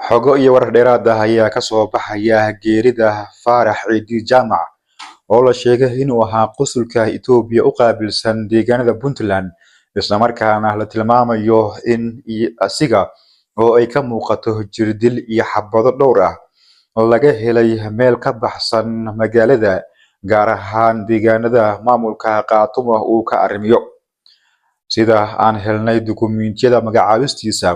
xogo iyo warar dheeraad ah ayaa ka soo baxaya geerida Faarax Ciidi Jaamac oo la sheegay inuu ahaa qunsulka Itoobiya u qaabilsan deegaanada Puntland isla markaana la tilmaamayo in asiga oo ay ka muuqato jirdil iyo xabado dhowr ah oo laga helay meel ka baxsan magaalada gaar ahaan deegaanada maamulka Qaatumo uu ka arrimiyo sida aan helnay dukumiintiyada magacaabistiisa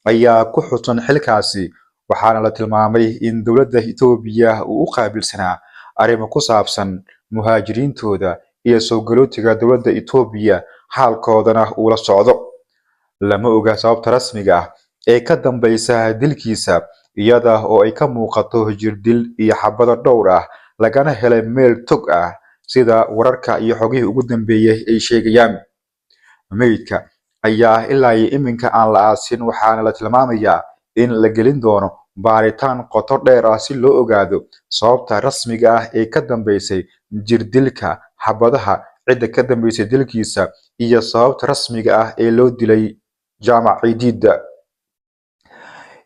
ayaa ku xusan xilkaasi waxaana la tilmaamay in dowladda Itoobiya uu u qaabilsanaa arrimo ku saabsan muhaajiriintooda iyo soo galootiga dowladda Itoobiya xaalkoodana uu la socdo lama oga sababta rasmiga ah ee ka dambaysa dilkiisa iyada oo ay ka muuqato jirdil iyo xabado dhowr ah lagana helay meel tog ah sida wararka iyo xogihii ugu dambeeyay ay sheegayaan meydka ayaa ilaa iminka aan la aasin waxaana la tilmaamayaa in la gelin doono baaritaan qoto dheer ah si loo ogaado sababta rasmiga ah ee ka dambeysay jirdilka xabadaha cidda ka dambeysay dilkiisa iyo sababta rasmiga ah ee loo dilay Jaamac Ciidi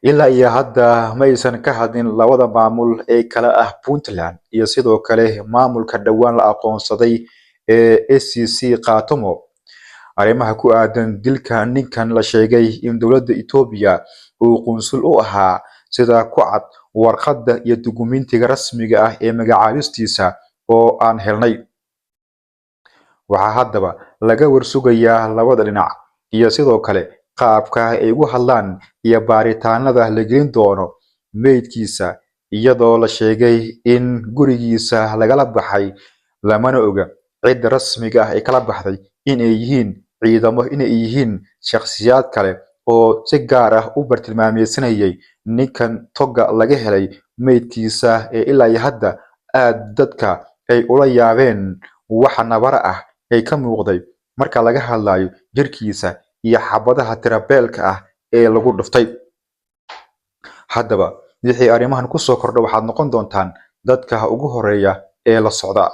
ilaa iyo hadda ma aysan ka hadlin labada maamul ee kala ah Puntland iyo sidoo kale maamulka dhawaan la aqoonsaday ee SCC Qaatumo arrimaha ku aadan dilka ninkan la sheegay in dowladda Itoobiya uu qunsul u ahaa sida ku cad warqadda iyo dukumiintiga rasmiga ah ee magacaabistiisa oo aan helnay waxaa haddaba laga warsugayaa labada dhinac iyo sidoo kale qaabka ay ugu hadlaan iyo baaritaanada la gelin doono meydkiisa iyadoo la sheegay in gurigiisa lagala baxay lamana oga cidda rasmiga ah ee kala baxday inay yihiin ciidamo inay yihiin shakhsiyaad kale oo si gaar ah u bartilmaameedsanayay ninkan toga laga helay meydkiisa ee ilaa hadda aad dadka ay ula yaabeen waxa nabara ah ay ka muuqday marka laga hadlayo jirkiisa iyo xabadaha tirabeelka ah ee lagu dhuftay haddaba wixii arrimahan ku soo kordho waxaad noqon doontaan dadka ugu horeeya ee la socda